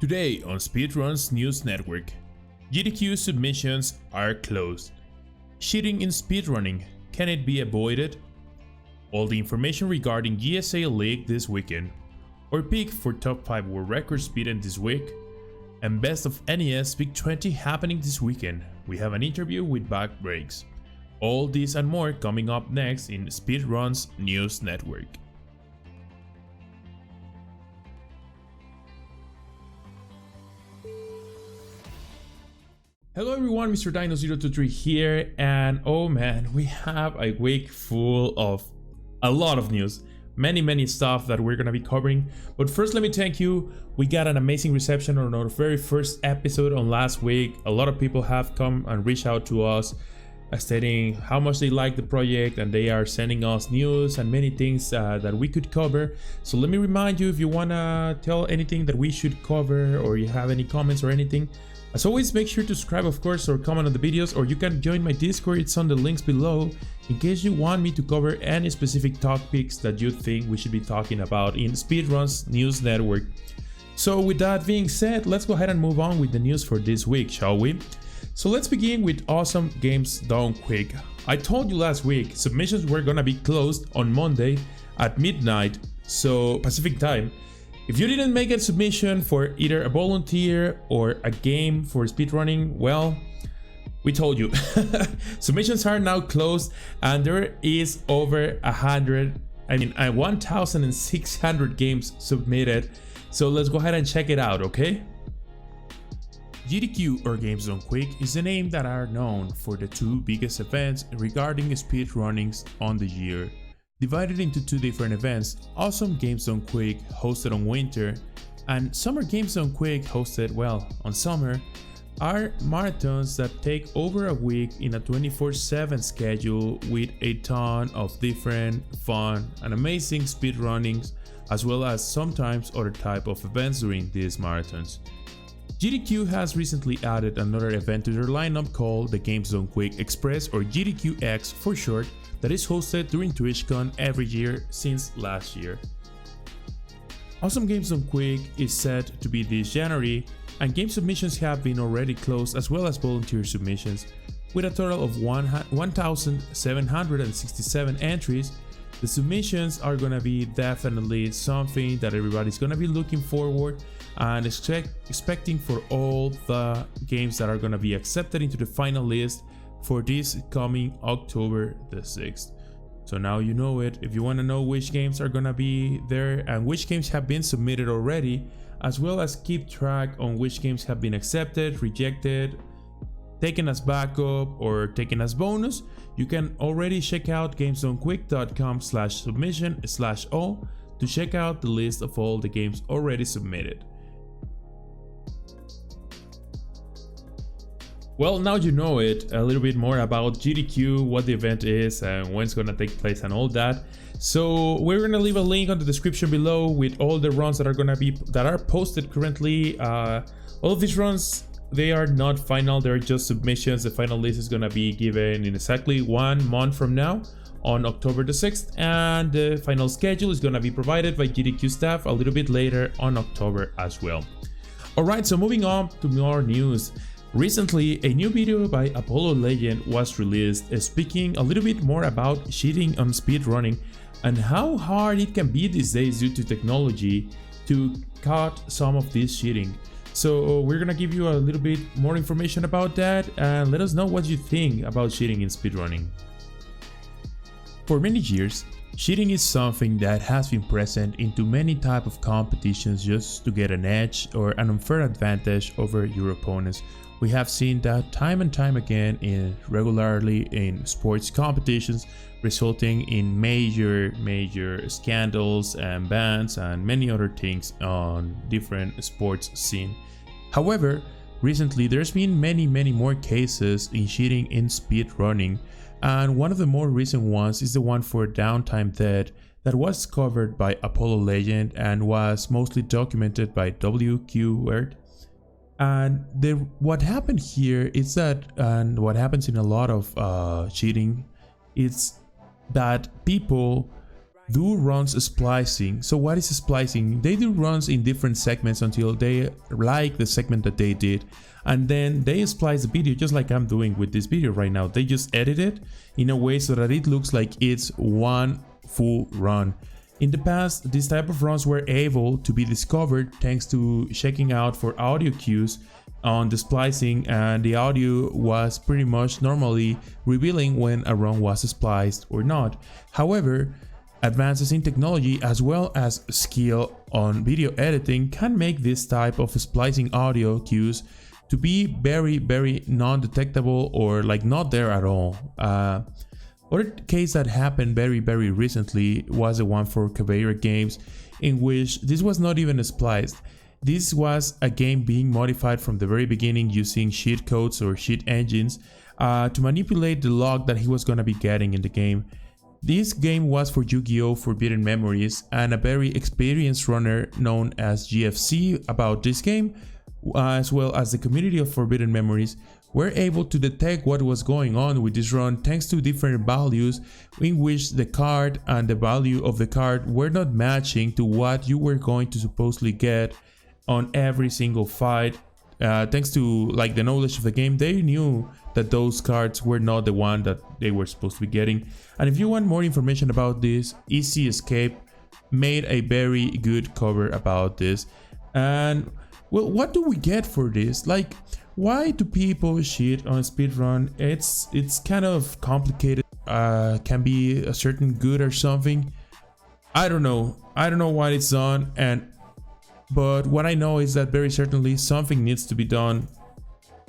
Today on Speedruns News Network, GDQ submissions are closed. Cheating in speedrunning, can it be avoided? All the information regarding GSA League this weekend, or pick for top 5 world record speeding this week, and best of NES Big 20 happening this weekend. We have an interview with Back Breaks. All this and more coming up next in Speedruns News Network. Hello everyone, Mr. Dino023 here, and oh man, we have a week full of a lot of news. Many stuff that we're gonna be covering. But first, let me thank you. We got an amazing reception on our very first episode on last week. A lot of people have come and reached out to us stating how much they like the project, and they are sending us news and many things that we could cover. So let me remind you, if you wanna tell anything that we should cover, or you have any comments or anything, as always, make sure to subscribe, of course, or comment on the videos, or you can join my Discord. It's on the links below in case you want me to cover any specific topics that you think we should be talking about in Speedruns News Network. So with that being said, let's go ahead and move on with the news for this week, shall we? So let's begin with awesome games done quick. I told you last week submissions were gonna be closed on Monday at midnight, so Pacific time. If you didn't make a submission for either a volunteer or a game for speedrunning, well, we told you. Submissions are now closed, and there is over 1,600 games submitted. So let's go ahead and check it out, okay? GDQ, or Games Done Quick, is the name that are known for the two biggest events regarding speedrunnings on the year. Divided into two different events, Awesome Games Done Quick hosted on winter and Summer Games Done Quick hosted, well, on summer, are marathons that take over a week in a 24/7 schedule with a ton of different fun and amazing speedrunnings, as well as sometimes other type of events during these marathons. GDQ has recently added another event to their lineup called the Games Done Quick Express, or GDQX for short, that is hosted during TwitchCon every year since last year. Awesome Games Done Quick is set to be this January, and game submissions have been already closed, as well as volunteer submissions, with a total of 1,767 entries. The submissions are gonna be definitely something that everybody's gonna be looking forward and expecting for all the games that are gonna be accepted into the final list for this coming October the 6th. So now you know it. If you want to know which games are gonna be there and which games have been submitted already, as well as keep track on which games have been accepted, rejected, taken as backup, or taken as bonus, you can already check out gamesdonequick.com/submission/o to check out the list of all the games already submitted. Well, now you know it, a little bit more about GDQ, what the event is and when it's gonna take place and all that. So we're gonna leave a link on the description below with all the runs that are posted currently. All of these runs, they are not final, they're just submissions. The final list is gonna be given in exactly 1 month from now on October the 6th, and the final schedule is gonna be provided by GDQ staff a little bit later on October as well. Alright, so moving on to more news. Recently, a new video by Apollo Legend was released speaking a little bit more about cheating on speedrunning and how hard it can be these days due to technology to cut some of this cheating. So we're gonna give you a little bit more information about that, and let us know what you think about cheating in speedrunning. For many years, cheating is something that has been present into many types of competitions just to get an edge or an unfair advantage over your opponents. We have seen that time and time again regularly in sports competitions, resulting in major scandals and bans and many other things on different sports scene. However, recently there's been many more cases in cheating in speedrunning, and one of the more recent ones is the one for Downtime Dead that was covered by Apollo Legend and was mostly documented by WQWord. And what happened here is that, and what happens in a lot of cheating, is that people do runs splicing. So what is splicing? They do runs in different segments until they like the segment that they did, and then they splice the video just like I'm doing with this video right now. They just edit it in a way so that it looks like it's one full run. In the past, this type of runs were able to be discovered thanks to checking out for audio cues on the splicing, and the audio was pretty much normally revealing when a run was spliced or not. However, advances in technology as well as skill on video editing can make this type of splicing audio cues to be very non-detectable or like not there at all. Other case that happened very recently was the one for Caveira games, in which this was not even spliced. This was a game being modified from the very beginning using cheat codes or cheat engines to manipulate the log that he was going to be getting in the game. This game was for Yu-Gi-Oh! Forbidden Memories, and a very experienced runner known as GFC about this game, as well as the community of Forbidden Memories, were able to detect what was going on with this run thanks to different values in which the card and the value of the card were not matching to what you were going to supposedly get on every single fight. Thanks to like the knowledge of the game, they knew that those cards were not the one that they were supposed to be getting. And if you want more information about this, Easy Escape made a very good cover about this. And well, what do we get for this? Like, why do people cheat on a speedrun? It's kind of complicated. Can be a certain good or something. I don't know what it's on, but what I know is that very certainly something needs to be done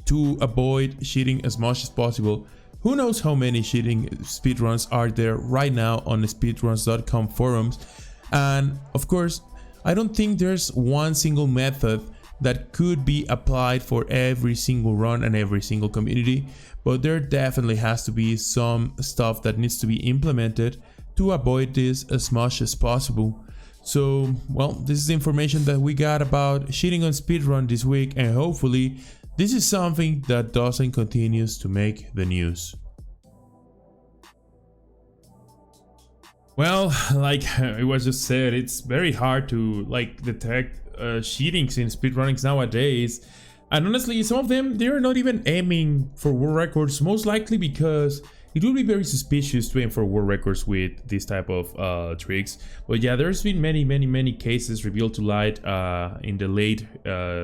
to avoid cheating as much as possible. Who knows how many cheating speedruns are there right now on the speedruns.com forums, and of course I don't think there's one single method that could be applied for every single run and every single community, but there definitely has to be some stuff that needs to be implemented to avoid this as much as possible. So, well, this is the information that we got about cheating on speedrun this week, and hopefully this is something that doesn't continue to make the news. Well, like it was just said, it's very hard to like detect cheatings in speedrunnings nowadays, and honestly some of them, they're not even aiming for world records, most likely because it would be very suspicious to aim for world records with this type of tricks. But yeah, there's been many cases revealed to light in the late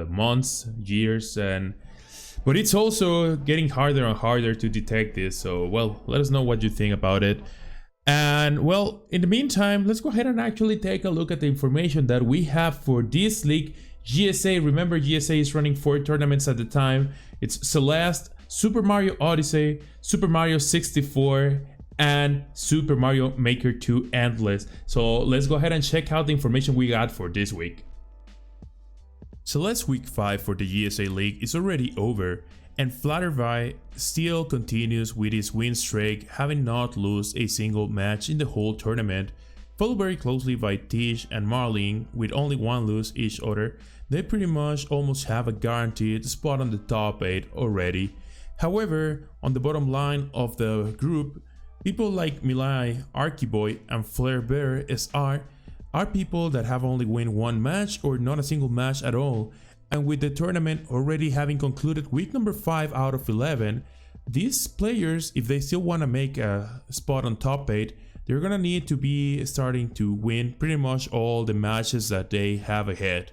months, years, but it's also getting harder and harder to detect this. So well, let us know what you think about it. And well, in the meantime, let's go ahead and actually take a look at the information that we have for this league. GSA, remember GSA is running 4 tournaments at the time. It's Celeste, Super Mario Odyssey, Super Mario 64, and Super Mario Maker 2 Endless. So let's go ahead and check out the information we got for this week. Celeste week 5 for the GSA League is already over, and Flutterby still continues with his win streak, having not lost a single match in the whole tournament. Followed very closely by Tish and Marlene with only 1 lose each other. They pretty much almost have a guaranteed spot on the top 8 already. However, on the bottom line of the group, people like Milai, Arkyboy, and Flare Bear SR are people that have only won 1 match or not a single match at all. And with the tournament already having concluded week number 5 out of 11, these players, if they still want to make a spot on top 8, they're gonna need to be starting to win pretty much all the matches that they have ahead.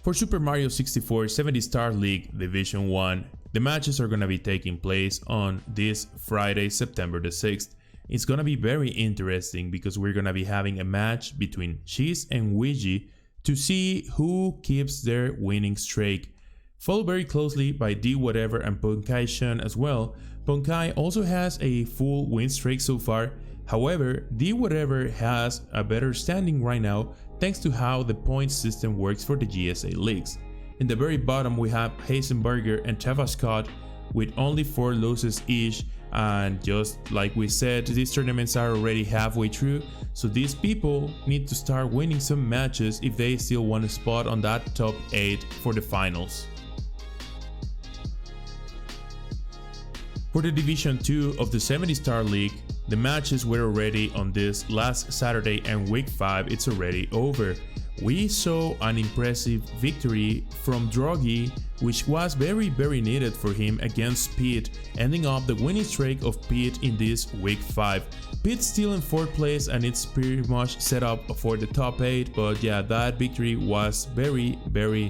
For Super Mario 64 70-Star League Division 1, the matches are gonna be taking place on this Friday, September the 6th. It's gonna be very interesting because we're gonna be having a match between Cheese and Ouija to see who keeps their winning streak, followed very closely by D Whatever and Ponkai Shun as well. Ponkai also has a full win streak so far. However, D Whatever has a better standing right now thanks to how the point system works for the GSA leagues. In the very bottom we have Heisenberger and Teva Scott with only 4 losses each, and just like we said, these tournaments are already halfway through, so these people need to start winning some matches if they still want a spot on that top 8 for the finals. For the Division 2 of the 70-Star League, The matches were already on this last Saturday and week 5 it's already over. We saw an impressive victory from Drogi, which was very needed for him against Pete, ending up the winning streak of Pete in this week 5. Pete's still in 4th place and it's pretty much set up for the top 8, but yeah, that victory was very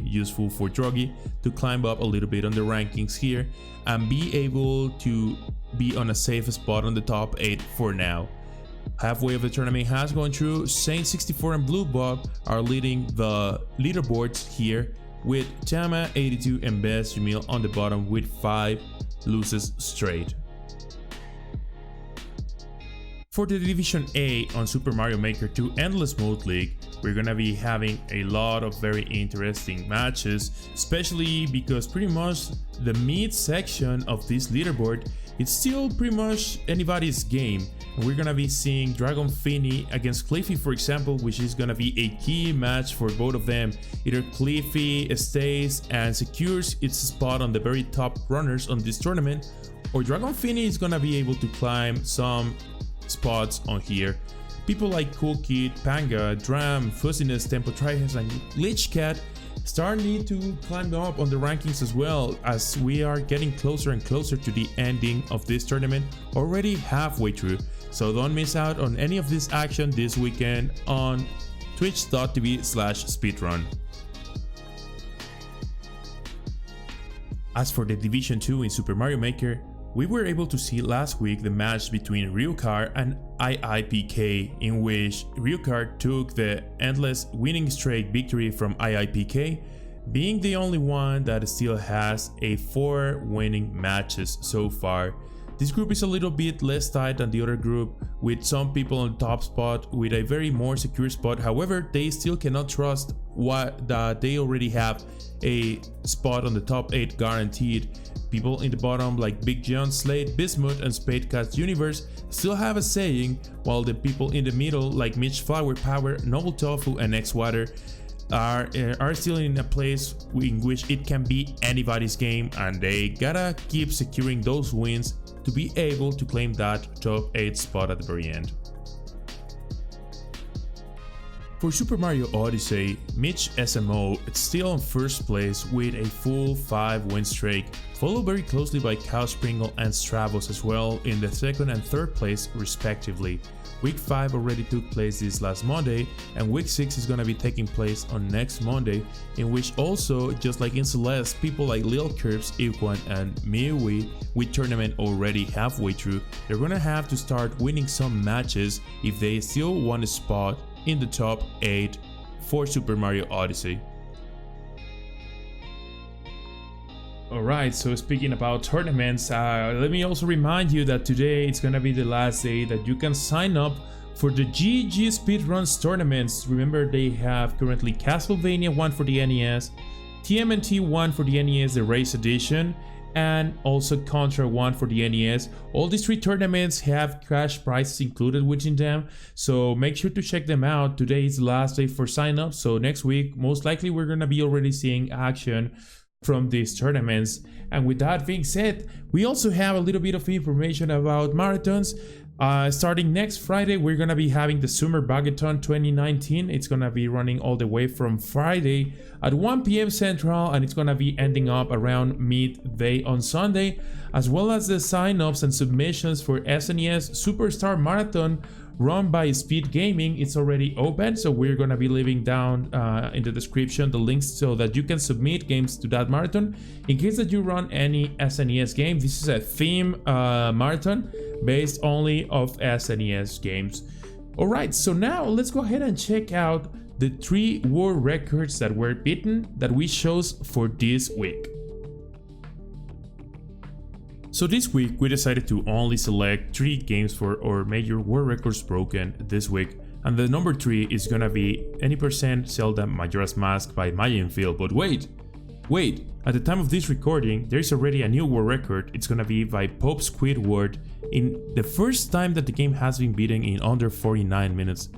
useful for Drogi to climb up a little bit on the rankings here and be able to be on a safe spot on the top 8 for now. Halfway of the tournament has gone through. Saint64 and Blue Bug are leading the leaderboards here, with Tama 82 and Best Jamil on the bottom with 5 loses straight. For the Division A on Super Mario Maker 2 Endless Mode League, we're gonna be having a lot of very interesting matches, especially because pretty much the mid section of this leaderboard, it's still pretty much anybody's game. And we're gonna be seeing Dragon Finney against Cliffy, for example, which is gonna be a key match for both of them. Either Cliffy stays and secures its spot on the very top runners on this tournament, or Dragon Finney is gonna be able to climb some spots on here. People like Cool Kid, Panga, Dram, Fuzziness, Tempo Trihex, and Glitch Cat need to climb up on the rankings as well, as we are getting closer and closer to the ending of this tournament, already halfway through. So don't miss out on any of this action this weekend on twitch.tv/speedrun. As for the Division 2 in Super Mario Maker, we were able to see last week the match between Ryukar and IIPK, in which Ryukar took the endless winning streak victory from IIPK, being the only one that still has 4 winning matches so far. This group is a little bit less tight than the other group, with some people on top spot with a very more secure spot. However, they still cannot trust that they already have a spot on the top 8 guaranteed. People in the bottom like Big John, Slade, Bismuth, and Spadecast Universe still have a saying, while the people in the middle like Mitch Flower Power, Noble Tofu, and X Water are still in a place in which it can be anybody's game, and they gotta keep securing those wins to be able to claim that top 8 spot at the very end. For Super Mario Odyssey, Mitch SMO is still in 1st place with a full 5 win streak, followed very closely by Cow Springle and Stravos as well in the 2nd and 3rd place respectively. Week 5 already took place this last Monday, and week 6 is gonna be taking place on next Monday, in which also, just like in Celeste, people like Lil Curbs, Iquan, and Miwi, with tournament already halfway through, they're gonna have to start winning some matches if they still want a spot in the top 8 for Super Mario Odyssey. Alright, so speaking about tournaments, let me also remind you that today it's gonna be the last day that you can sign up for the GG Speedruns tournaments. Remember, they have currently Castlevania 1 for the NES, TMNT 1 for the NES, the Race Edition, and also Contra 1 for the NES. All these 3 tournaments have cash prizes included within them, so make sure to check them out. Today is the last day for sign up, so next week most likely we're gonna be already seeing action from these tournaments. And with that being said, we also have a little bit of information about marathons. Starting next Friday, we're gonna be having the Summer Bagathon 2019. It's gonna be running all the way from Friday at 1 p.m. Central, and it's gonna be ending up around midday on Sunday, as well as the sign-ups and submissions for SNES Superstar Marathon run by Speed Gaming. It's already open, so we're gonna be leaving down in the description the links so that you can submit games to that marathon. In case that you run any SNES game, this is a theme marathon based only of SNES games. Alright, so now let's go ahead and check out the 3 world records that were beaten that we chose for this week. So this week we decided to only select 3 games for our major world records broken this week, and the number 3 is gonna be Any Percent Zelda Majora's Mask by Mayenfield. But wait, at the time of this recording there's already a new world record. It's gonna be by Pope Squidward, in the first time that the game has been beaten in under 49 minutes.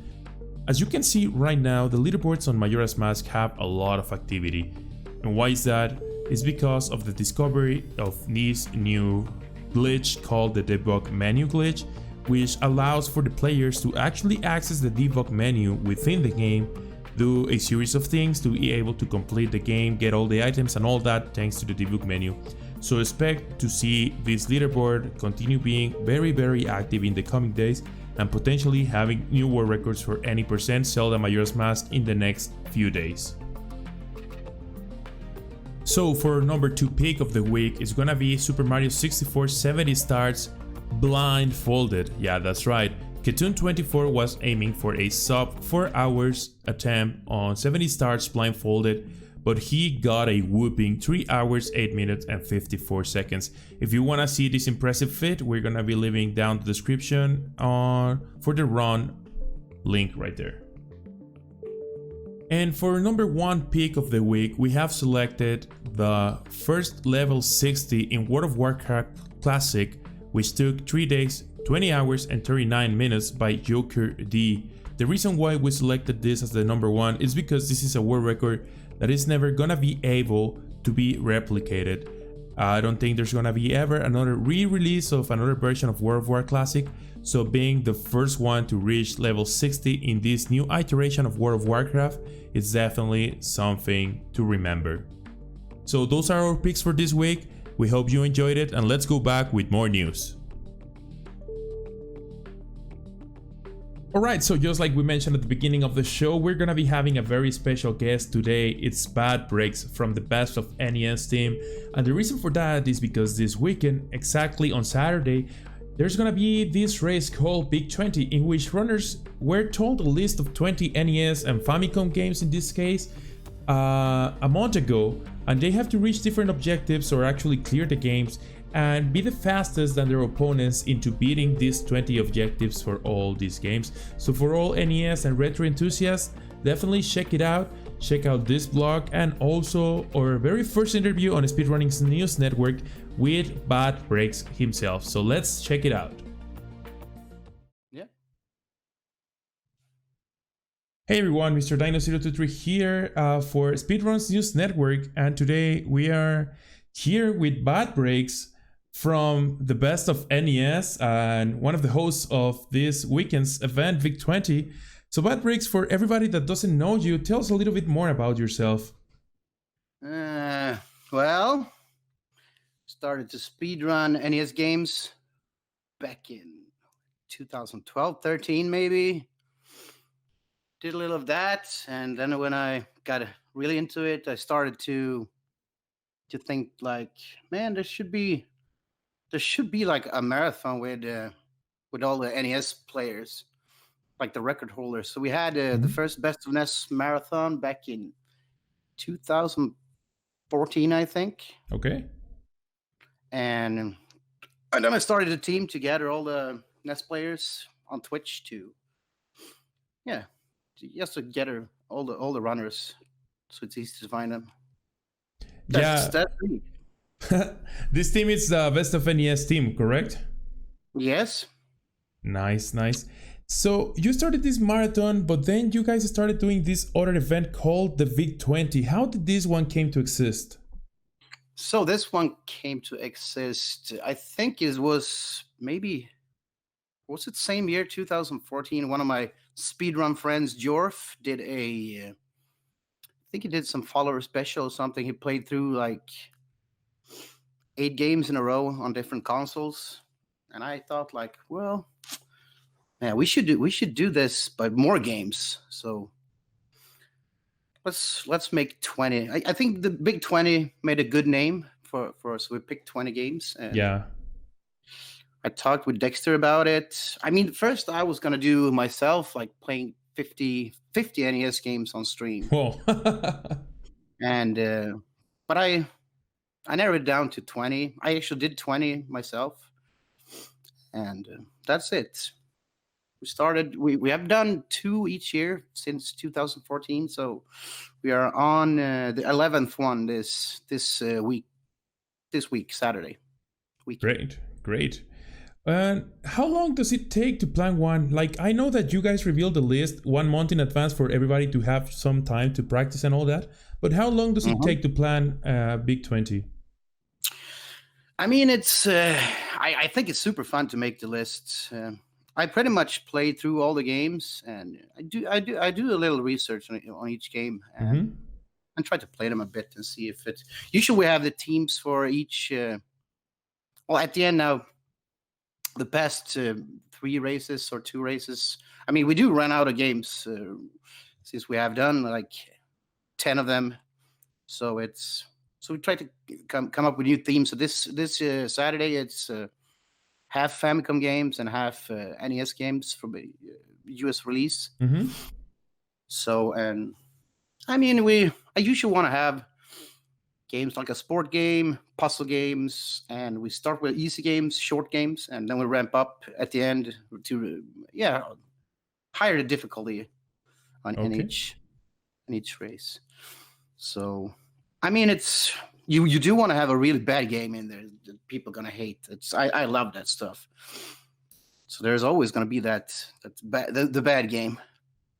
As you can see right now, the leaderboards on Majora's Mask have a lot of activity. And why is that? It's because of the discovery of this new glitch called the debug menu glitch, which allows for the players to actually access the debug menu within the game, do a series of things to be able to complete the game, get all the items and all that thanks to the debug menu. So expect to see this leaderboard continue being very active in the coming days and potentially having new world records for any percent Zelda Majora's Mask in the next few days. So for number 2 pick of the week is gonna be Super Mario 64 70 starts blindfolded. Yeah, that's right. Katoon24 was aiming for a sub 4 hours attempt on 70 starts blindfolded, but he got a whooping 3 hours 8 minutes and 54 seconds. If you wanna see this impressive feat, we're gonna be leaving down the description for the run link right there. And for number 1 pick of the week, we have selected the first level 60 in World of Warcraft Classic, which took 3 days, 20 hours and 39 minutes by Joker D. The reason why we selected this as the number 1 is because this is a world record that is never gonna be able to be replicated. I don't think there's gonna be ever another re-release of another version of World of Warcraft Classic, so being the first one to reach level 60 in this new iteration of World of Warcraft is definitely something to remember. So those are our picks for this week. We hope you enjoyed it, and let's go back with more news. Alright, so just like we mentioned at the beginning of the show, we're gonna be having a very special guest today. It's Bad Breaks from the Best of NES team, and the reason for that is because this weekend, exactly on Saturday, there's gonna be this race called Big 20, in which runners were told a list of 20 NES and Famicom games in this case a month ago, and they have to reach different objectives or actually clear the games and be the fastest than their opponents into beating these 20 objectives for all these games. So for all NES and retro enthusiasts, definitely check it out. Check out this blog and also our very first interview on Speedrunning's News Network with Bad Breaks himself. So let's check it out. Yeah. Hey everyone, Mr. Dino023 here for Speedruns News Network, and today we are here with Bad Breaks from the Best of NES and one of the hosts of this weekend's event, Big 20. So Bad Breaks, for everybody that doesn't know you, tell us a little bit more about yourself. Well, started to speedrun NES games back in 2012, 13 maybe. Did a little of that, and then when I got really into it, I started to think like, man, there should be like a marathon with all the NES players, like the record holders. So we had the first Best of NES marathon back in 2014, I think. Okay. And then I started a team to gather all the NES players on Twitch just to gather all the runners, so it's easy to find them. That's me. This team is the Best of NES team, correct? Yes. Nice. So you started this marathon, but then you guys started doing this other event called the Big 20. How did this one came to exist? So this one came to exist, I think it was it same year, 2014? One of my speedrun friends, Jorf, did I think he did some follower special or something. He played through like 8 games in a row on different consoles, and I thought like, well, man, we should do this but more games. So let's make 20. I think the Big 20 made a good name for us. We picked 20 games. And yeah. I talked with Dexter about it. I mean, first I was gonna do myself, like playing 50 NES games on stream. Whoa. And but I narrowed it down to 20. I actually did 20 myself, and that's it. We have done 2 each year since 2014, so we are on the 11th one this week, Saturday. Great. How long does it take to plan one? Like, I know that you guys revealed the list 1 month in advance for everybody to have some time to practice and all that, but how long does it take to plan Big 20? I mean, it's I think it's super fun to make the lists. I pretty much play through all the games, and I do a little research on each game, and try to play them a bit and see if it. Usually, we have the teams for each. Well, at the end now, the past 3 races or 2 races. I mean, we do run out of games since we have done like 10 of them. So we try to come up with new themes. So this Saturday it's half Famicom games and half NES games from a US release. So, and I mean, I usually want to have games like a sport game, puzzle games, and we start with easy games, short games, and then we ramp up at the end to higher the difficulty in each race. So, I mean, it's you do want to have a really bad game in there that people are gonna hate. I love that stuff. So there's always gonna be the bad game.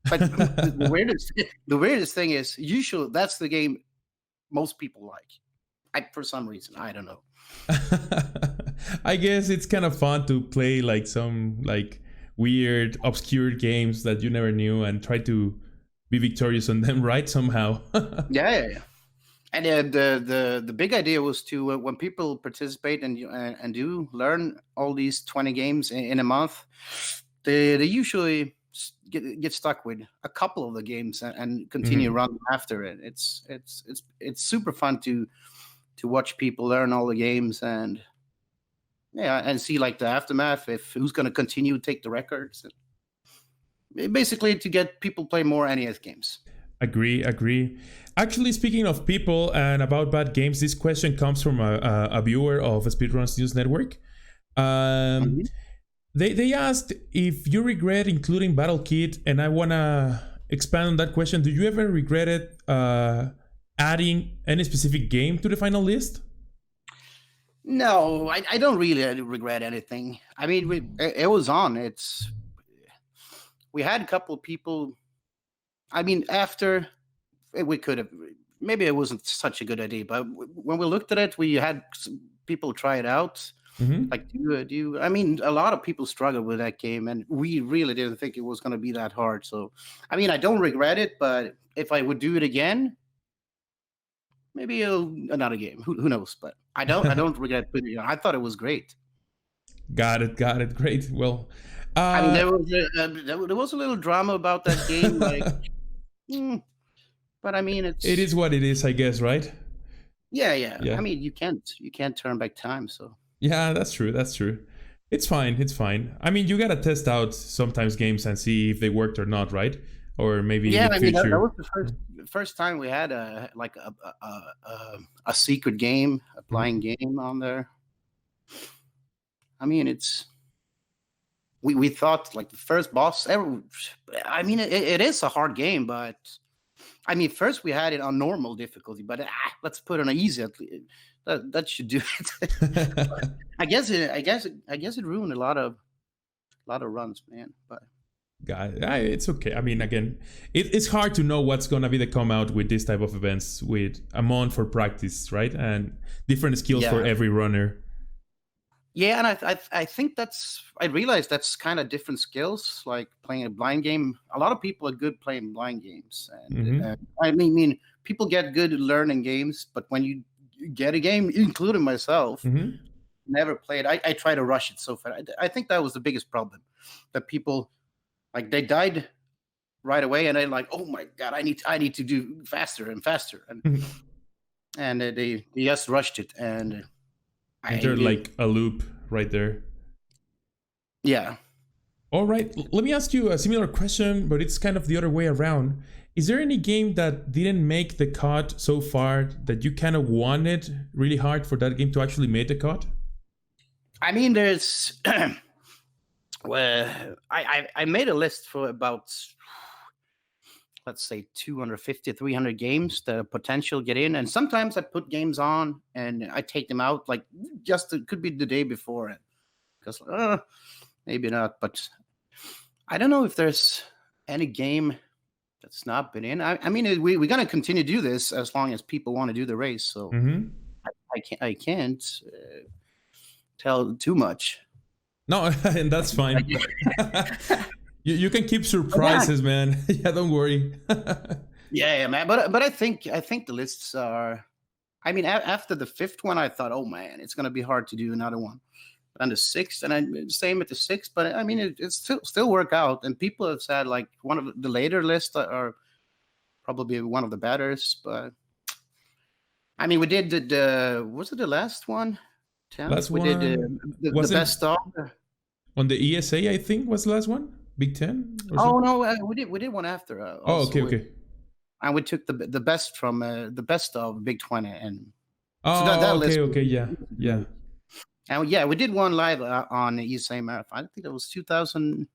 But the weirdest thing is usually that's the game most people like. For some reason, I don't know. I guess it's kind of fun to play like some like weird, obscure games that you never knew and try to be victorious on them, right? Somehow. Yeah. And the big idea was to when people participate and do learn all these 20 games in a month, they usually get stuck with a couple of the games and continue running after it. It's super fun to watch people learn all the games and see like the aftermath if who's going to continue to take the records. Basically to get people play more NES games. Agree. Actually, speaking of people and about bad games, this question comes from a viewer of Speedruns News Network. They asked if you regret including Battle Kit, and I want to expand on that question. Do you ever regretted adding any specific game to the final list? No, I don't really regret anything. I mean, it was on. We had a couple of people. I mean, after we could have, maybe it wasn't such a good idea, but when we looked at it, we had people try it out. Like, I mean, a lot of people struggled with that game, and we really didn't think it was going to be that hard. So, I mean, I don't regret it, but if I would do it again, maybe another game. Who knows? But I don't regret putting it on. I thought it was great. Got it. Great. Well, I mean, there was a little drama about that game, like, but I mean, it is what it is, I guess, right? Yeah. I mean, you can't turn back time, so. Yeah, that's true. It's fine. I mean, you gotta test out sometimes games and see if they worked or not, right? Or maybe in the future. That was the first time we had a secret game, a blind game on there. I mean, we thought like the first boss ever. I mean, it is a hard game, but I mean, first we had it on normal difficulty, but let's put it on easy. That should do it. I guess it ruined a lot of runs, man. But it's okay. I mean, again, it's hard to know what's gonna be the come out with this type of events with a month for practice, right? And different skills for every runner. Yeah, and I think I realized that's kind of different skills, like playing a blind game. A lot of people are good playing blind games. And I mean, people get good at learning games, but when you get a game, including myself, never played. I try to rush it so fast. I think that was the biggest problem, that people, like, they died right away, and they're like, oh my God, I need to do faster and faster. And they just rushed it, and they're like a loop right there. Yeah. All right. Let me ask you a similar question, but it's kind of the other way around. Is there any game that didn't make the cut so far that you kind of wanted really hard for that game to actually make the cut? I mean, there's... well, I made a list for about, let's say, 250, 300 games that potential get in. And sometimes I put games on and I take them out, like, it could be the day before. Because maybe not. But I don't know if there's any game that's not been in. I mean, we're going to continue to do this as long as people want to do the race. So I can't tell too much. No, and that's fine. You can keep surprises, man. Yeah, don't worry. Yeah, man. But I think the lists are. I mean, after the fifth one, I thought, oh man, it's gonna be hard to do another one. But on the sixth, and I same at the sixth. But I mean, it's still work out. And people have said like one of the later lists are probably one of the better. But I mean, we did the was it the last one? 10th? Last we one did the best of. On the ESA, I think was the last one. Big Ten. Oh no, we did one after. Oh, okay. And we took the best from the best of Big 20, and oh, so okay, yeah. And yeah, we did one live on the ESA Marathon. I think it was 2000,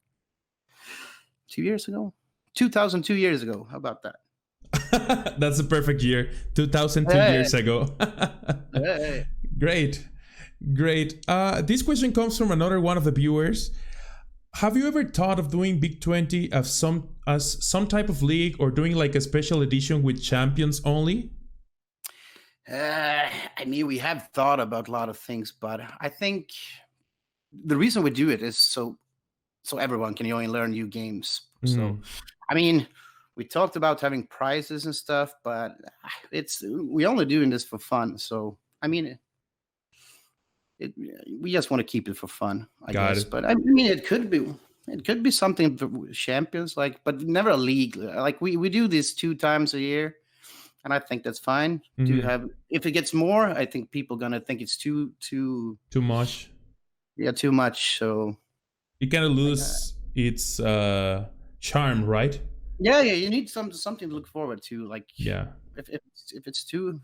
2 years ago. 2002 years ago. How about that? That's a perfect year. 2002 years ago. Hey. Great. This question comes from another one of the viewers. Have you ever thought of doing Big 20 as some type of league, or doing like a special edition with champions only? I mean, we have thought about a lot of things, but I think the reason we do it is so everyone can only learn new games. So, I mean, we talked about having prizes and stuff, but we only doing this for fun. So, I mean, we just want to keep it for fun, I guess. But I mean, it could be something for champions, like, but never a league. Like we do this 2 times a year, and I think that's fine. To have, if it gets more, I think people gonna think it's too much. Yeah, too much. So you kind of lose its charm, right? Yeah. You need something to look forward to. Like, yeah, if it's too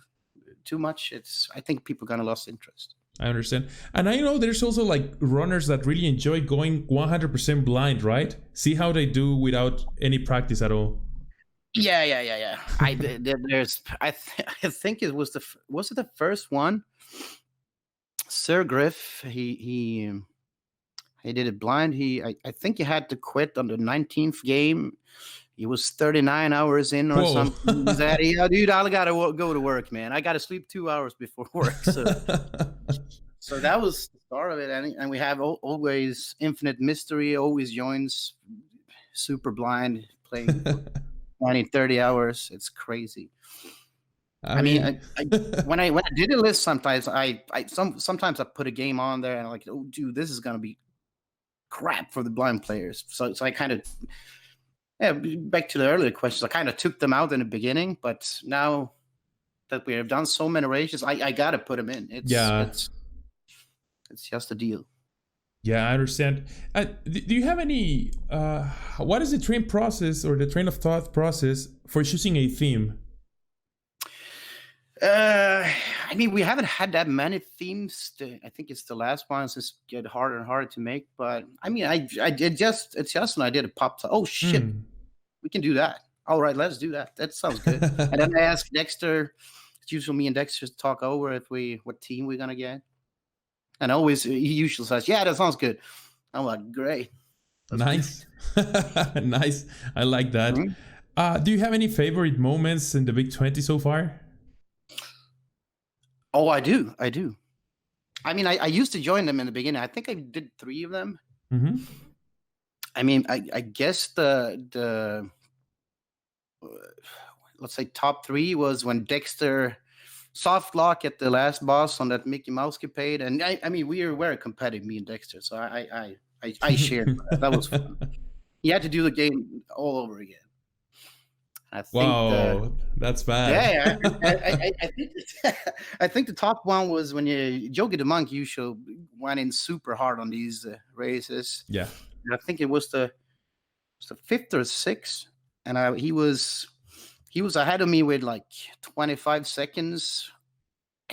much, I think people gonna lose interest. I understand. And I know there's also like runners that really enjoy going 100% blind, right? See how they do without any practice at all. Yeah. I think it was the first one. Sir Griff, he did it blind. I think he had to quit on the 19th game. He was 39 hours in or something. Yeah, dude, I gotta go to work, man. I gotta sleep 2 hours before work. So that was the start of it. And we have always Infinite Mystery, always joins super blind, playing 20, 30 hours. It's crazy. I mean, when I did a list, sometimes sometimes I put a game on there and I'm like, oh, dude, this is gonna be crap for the blind players. So I kind of. Yeah, back to the earlier questions, I kind of took them out in the beginning, but now that we have done so many races, I got to put them in. It's just a deal. Yeah, I understand. Do you have any, what is the train process or the train of thought process for choosing a theme? I mean, we haven't had that many themes. I think it's the last ones just get harder and harder to make. But I mean, it's just an idea that popped up. Oh shit, we can do that. All right, let's do that. That sounds good. And then I asked Dexter. It's usually me and Dexter talk over what team we're gonna get. And always he usually says, "Yeah, that sounds good." I'm like, "Great." Nice. Nice. I like that. Do you have any favorite moments in the Big 20 so far? Oh, I do. I mean, I used to join them in the beginning. I think I did 3 of them. I mean, I guess the let's say top 3 was when Dexter soft lock at the last boss on that Mickey Mouse capade, and I mean, we were very competitive, me and Dexter. So I shared that was fun. You had to do the game all over again. I think that's bad. Yeah, I think the top one was when Jogi the Monk usually went in super hard on these races. Yeah, and I think it was the 5th or 6th, and he was ahead of me with like 25 seconds.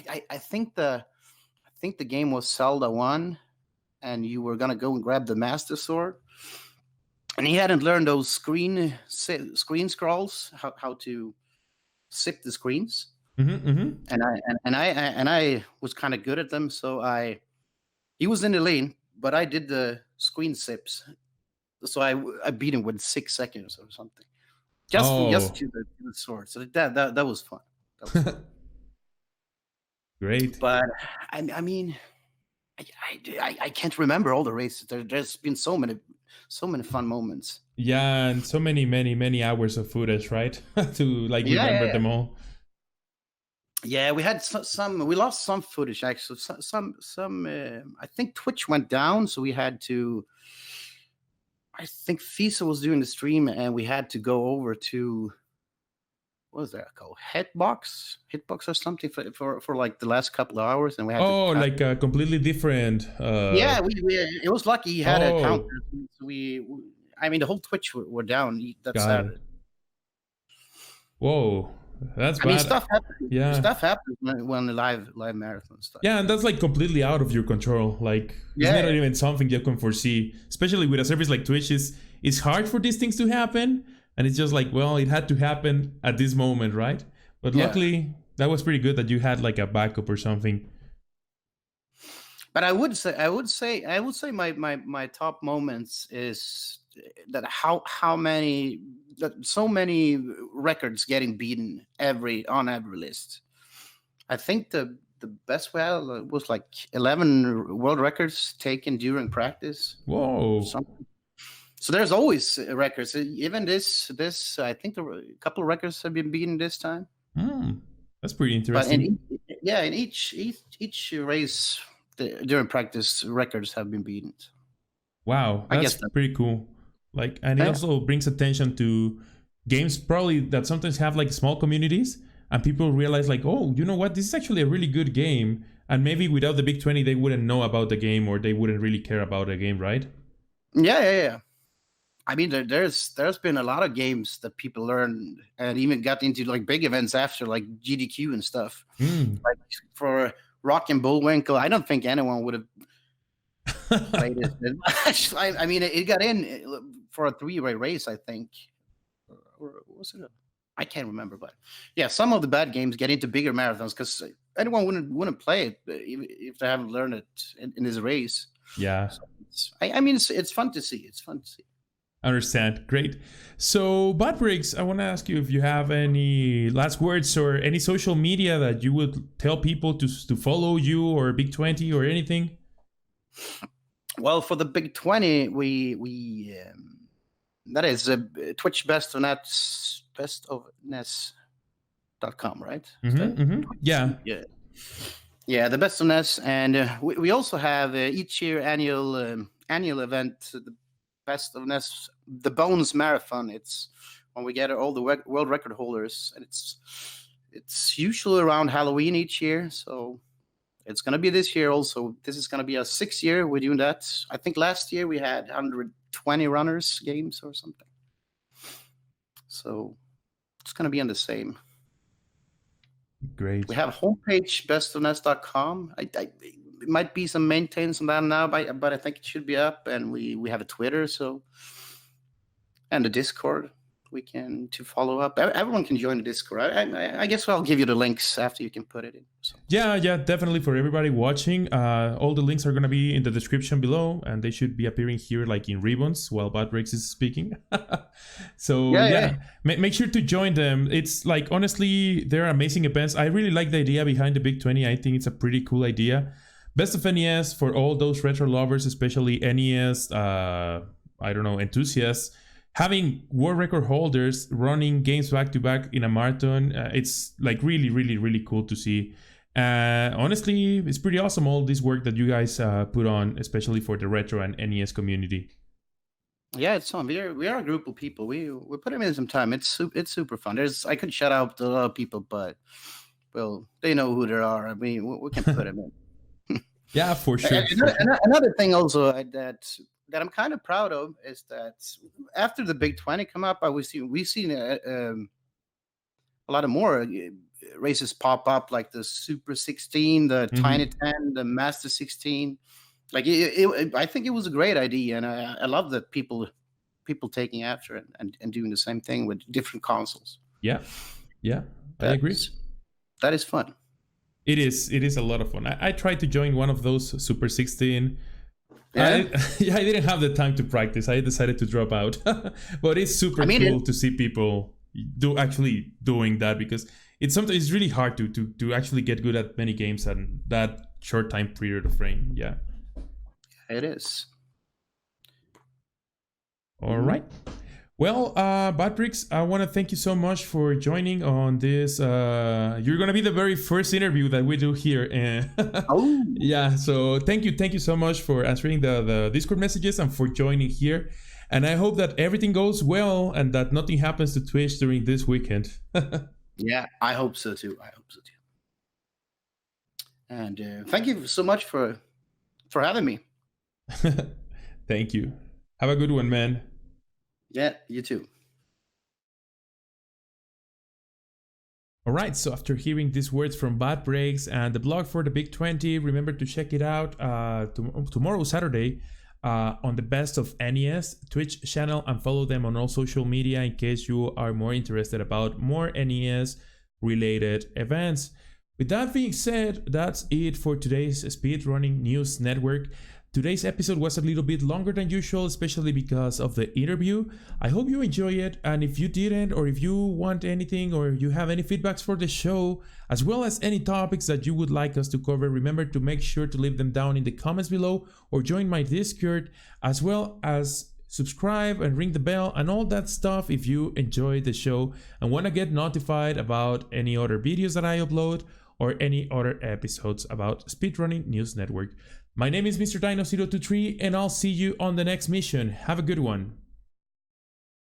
I think the game was Zelda 1, and you were gonna go and grab the Master Sword. And he hadn't learned those screen scrolls, how to zip the screens. And I was kind of good at them, so he was in the lane, but I did the screen zips, so I beat him with 6 seconds or something, just to the sword. So that was fun. Great. But I mean, I can't remember all the races. There's been so many fun moments. Yeah, and so many hours of footage, right? To like remember them all. Yeah, we had some. We lost some footage actually. Some. I think Twitch went down, so we had to. I think Fisa was doing the stream, and we had to go over to. What was that called? Hitbox or something for like the last couple of hours, and we had. Oh, like a completely different. Yeah, we it was lucky he had a counter. So I mean, the whole Twitch were down that Saturday. Whoa. That's bad. I mean, stuff happens. Yeah, stuff happens when the live marathon stuff. Yeah, and that's like completely out of your control. Like, it's not even something you can foresee. Especially with a service like Twitch, it's hard for these things to happen, and it's just like, well, it had to happen at this moment, right? But luckily, that was pretty good that you had like a backup or something. But I would say my top moments is that so many records getting beaten on every list. I think the best was like 11 world records taken during practice. Whoa! So there's always records. Even this I think a couple of records have been beaten this time. That's pretty interesting. But in each race during practice, records have been beaten. Wow, that's pretty cool. Like, and it also brings attention to games probably that sometimes have like small communities, and people realize like, oh, you know what, this is actually a really good game, and maybe without the Big 20 they wouldn't know about the game, or they wouldn't really care about the game, right? Yeah. I mean, there's been a lot of games that people learned and even got into like big events after, like GDQ and stuff. Like for Rock and Bullwinkle, I don't think anyone would have played it. I mean, it got in for a 3-way race, I think. Or was it? I can't remember, but yeah, some of the bad games get into bigger marathons because anyone wouldn't play it if they haven't learned it in this race. Yeah. So I mean, it's fun to see. It's fun to see. I understand. Great. So, Badbricks, I want to ask you if you have any last words or any social media that you would tell people to follow you or Big 20 or anything. Well, for the Big 20, we that is Twitch bestofnes.com, right? Yeah, the Best of NES, and we also have each year annual event, the Best of NES, the Bones Marathon. It's when we get all the world record holders, and it's usually around Halloween each year. So it's going to be this year also. This is going to be our 6th year we're doing that. I think last year we had 120 runners games or something. So it's going to be on the same. Great. We have a homepage, bestofnes.com. It might be some maintenance on that now, but I think it should be up. And we have a Twitter, and the Discord to follow up. Everyone can join the Discord. I guess I'll give you the links after you can put it in. So. Yeah, definitely for everybody watching. All the links are going to be in the description below, and they should be appearing here like in ribbons while Badbricks is speaking. So make sure to join them. It's like, honestly, they're amazing events. I really like the idea behind the Big 20. I think it's a pretty cool idea. Best of NES for all those retro lovers, especially NES, enthusiasts. Having world record holders running games back to back in a marathon, it's like really, really, really cool to see. Honestly, it's pretty awesome, all this work that you guys put on, especially for the retro and NES community. Yeah, it's fun. We are a group of people. We put them in some time. It's super fun. I could shout out a lot of people, but well, they know who they are. I mean, we can put them in. Yeah, for sure. Another thing also that I'm kind of proud of is that after the Big 20 come up, we've seen a lot of more races pop up, like the Super 16, the Tiny 10, the Master 16. Like I think it was a great idea, and I love that people taking after it and doing the same thing with different consoles. Yeah, I agree. That is fun. It is a lot of fun. I tried to join one of those Super 16. I didn't have the time to practice. I decided to drop out. But it's super cool to see people doing that, because it's really hard to actually get good at many games and that short time period of frame. Yeah. It is. All right. Well, Patrick, I want to thank you so much for joining on this. You're going to be the very first interview that we do here. And Oh. yeah, so thank you so much for answering the Discord messages and for joining here. And I hope that everything goes well and that nothing happens to Twitch during this weekend. Yeah, I hope so too. And thank you so much for having me. Thank you. Have a good one, man. Yeah, you too. All right, so after hearing these words from Bad Breaks and the blog for the Big 20, remember to check it out tomorrow, Saturday, on the Best of NES Twitch channel, and follow them on all social media in case you are more interested about more NES related events. With that being said, that's it for today's Speedrunning News Network. Today's episode was a little bit longer than usual, especially because of the interview. I hope you enjoy it, and if you didn't, or if you want anything, or you have any feedbacks for the show, as well as any topics that you would like us to cover, remember to make sure to leave them down in the comments below, or join my Discord, as well as subscribe and ring the bell and all that stuff if you enjoy the show and want to get notified about any other videos that I upload or any other episodes about Speedrunning News Network. My name is Mr. Dino023, and I'll see you on the next mission. Have a good one.